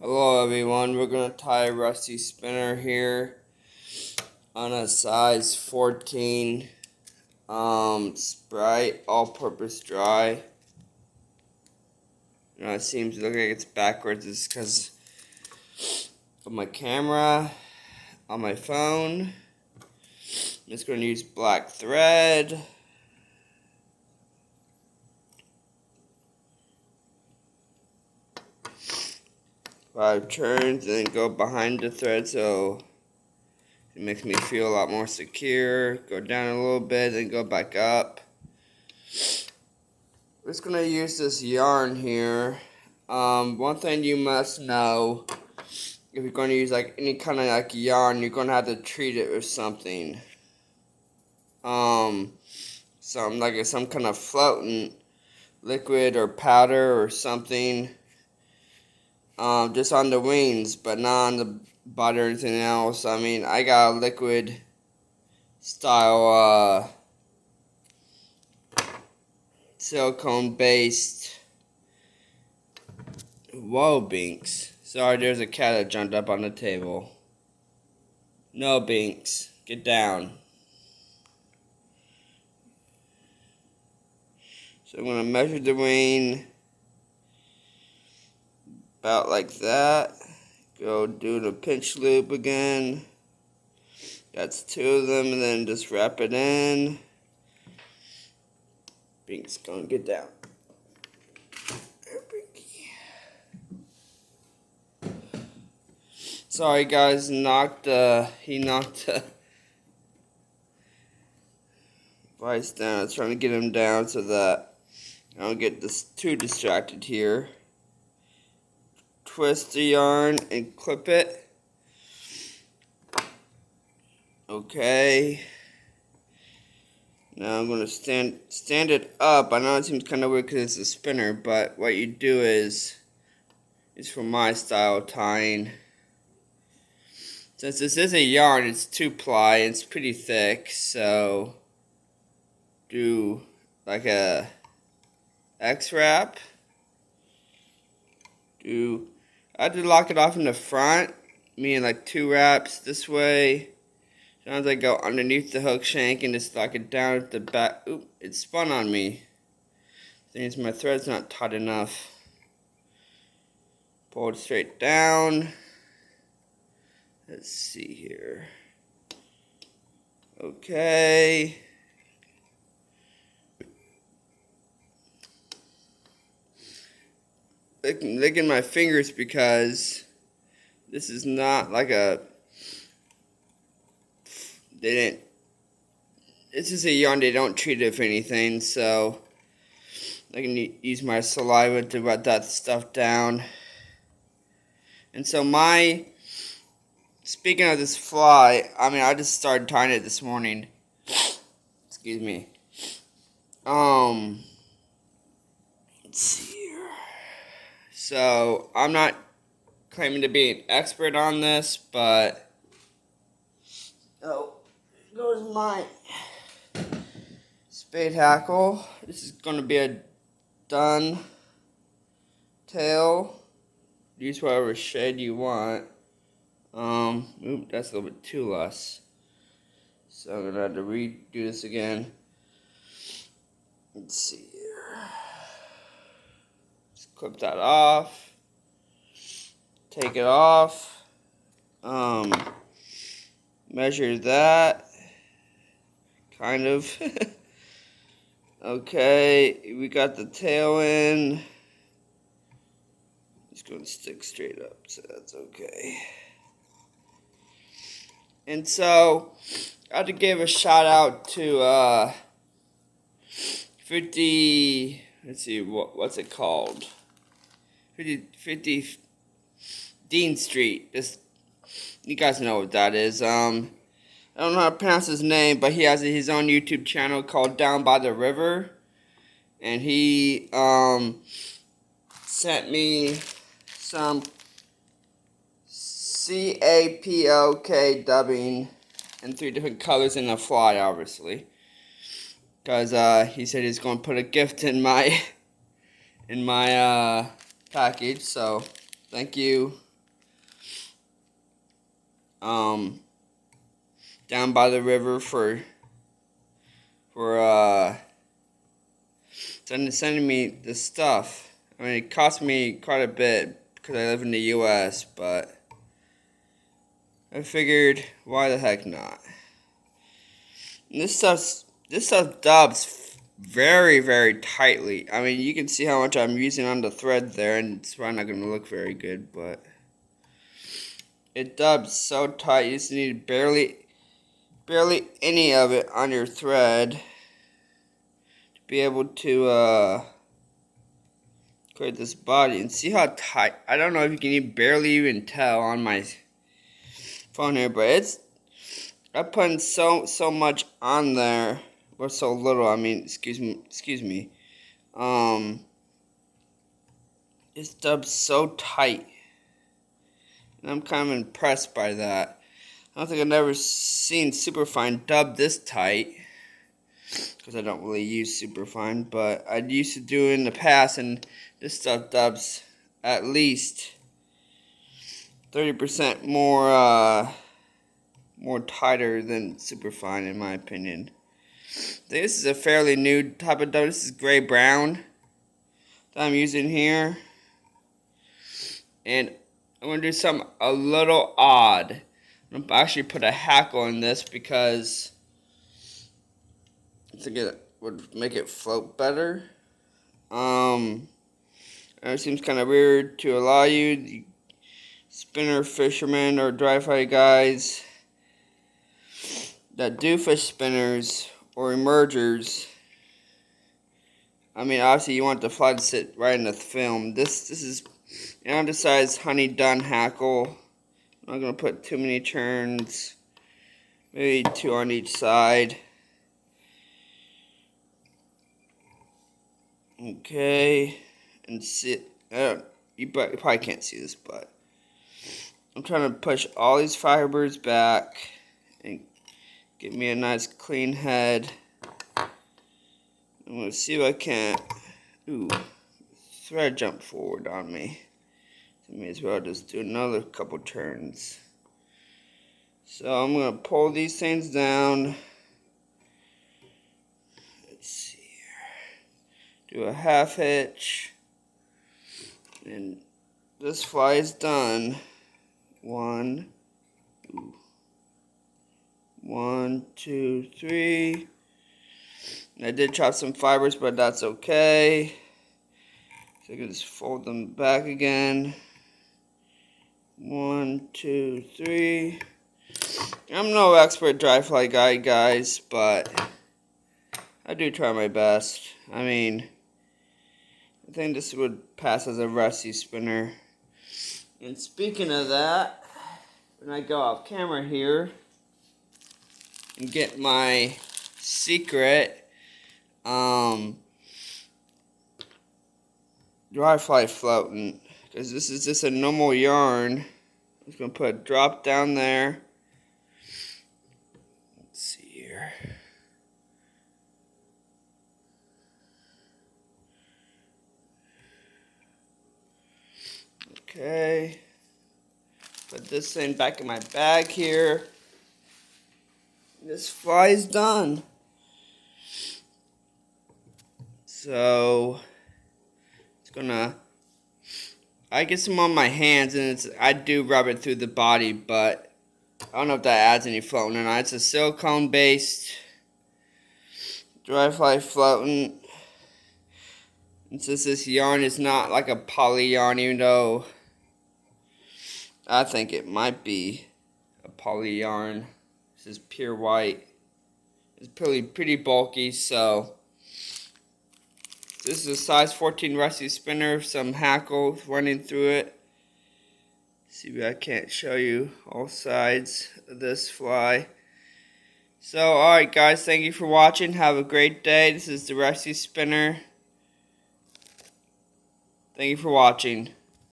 Hello everyone, we're going to tie a rusty spinner here on a size 14 Sprite all-purpose dry. It seems to look like it's backwards. It's because of my camera on my phone. I'm just going to use black thread. 5 turns and then go behind the thread so it makes me feel a lot more secure. Go down a little bit, then go back up. We're just going to use this yarn here. One thing you must know, if you're going to use like any kind of like yarn, you're going to have to treat it with something. Some kind of floating liquid or powder or something. Just on the wings, but not on the body or anything else. I mean, I got a liquid style silicone based. Whoa, Binks. Sorry, there's a cat that jumped up on the table. No, Binks. Get down. So I'm going to measure the wing about like that. Go do the pinch loop again. That's 2 of them, and then just wrap it in. Binks, go and get down. Sorry guys, he knocked the vice down. I was trying to get him down so that I don't get too distracted here. Twist the yarn and clip it. Okay. Now I'm going to stand it up. I know it seems kind of weird because it's a spinner, but what you do is for my style tying. Since this is a yarn, it's 2-ply, it's pretty thick, so do like a X-wrap. I have to lock it off in the front, meaning like 2 wraps this way. Sometimes I go underneath the hook shank and just lock it down at the back. Oop, it spun on me. Thing is, my thread's not taut enough. Pull it straight down. Let's see here. Okay. Licking my fingers because this is not like this is a yarn, they don't treat it with anything, so I can use my saliva to wet that stuff down. And so speaking of this fly, I just started tying it this morning. Excuse me. Let's see here. So, I'm not claiming to be an expert on this, but oh, here goes my spade hackle. This is going to be a done tail. Use whatever shade you want. Oop, that's a little bit too less. So I'm going to have to redo this again. Let's see here. Just clip that off. Take it off. Measure that. Kind of. Okay, we got the tail in. It's going to stick straight up, so that's okay. And so, I have to give a shout out to 50, let's see, what's it called? 50 Dean Street. You guys know what that is. I don't know how to pronounce his name, but he has his own YouTube channel called Down by the River. And he sent me some CAPOK dubbing in 3 different colors in a fly, obviously. Because he said he's going to put a gift in my package. So, thank you. down by the river for sending me the stuff. I mean, it cost me quite a bit because I live in the U.S., but I figured, why the heck not? And this stuff dubs very, very tightly. I mean, you can see how much I'm using on the thread there, and it's probably not going to look very good, but it dubs so tight. You just need barely any of it on your thread to be able to create this body. And see how tight. I don't know if you can even barely even tell on my phone here, but I put so much on there, or so little. I mean, excuse me. It's dubbed so tight, and I'm kind of impressed by that. I don't think I've never seen Superfine dubbed this tight, because I don't really use Superfine, but I used to do it in the past, and this stuff dubs at least 30% more tighter than Superfine, in my opinion. I think this is a fairly new type of dub. This is gray brown that I'm using here, and I'm gonna do something a little odd. I'm gonna actually put a hackle in this because I think it would make it float better. It seems kind of weird to a lot of you spinner fishermen or dry fly guys that do fish spinners or emergers. I mean, obviously you want the fly to sit right in the film. This is an undersized honey dun hackle. I'm not gonna put too many turns, maybe 2 on each side. Okay, and see, you probably can't see this, but I'm trying to push all these fibers back and get me a nice clean head. I'm going to see if I can't. Ooh, thread jumped forward on me. So I may as well just do another couple turns. So I'm going to pull these things down. Let's see here. Do a half hitch. And this fly is done. 1, 2, 3. I did chop some fibers, but that's okay. So I can just fold them back again. 1, 2, 3. I'm no expert dry fly guy, guys, but I do try my best. I mean, I think this would pass as a rusty spinner. And speaking of that, when I go off camera here and get my secret dry fly floating, because this is just a normal yarn. I'm just going to put a drop down there. Let's see here. Okay. Put this thing back in my bag here. This fly is done. So it's gonna. I get some on my hands, and I do rub it through the body, but I don't know if that adds any floating or not. It's a silicone based dry fly floating. And since this yarn is not like a poly yarn, even though I think it might be a poly yarn. This is pure white. It's pretty bulky, so this is a size 14 rusty spinner, some hackle running through it. See if I can't show you all sides of this fly. So, alright guys, thank you for watching. Have a great day. This is the rusty spinner. Thank you for watching.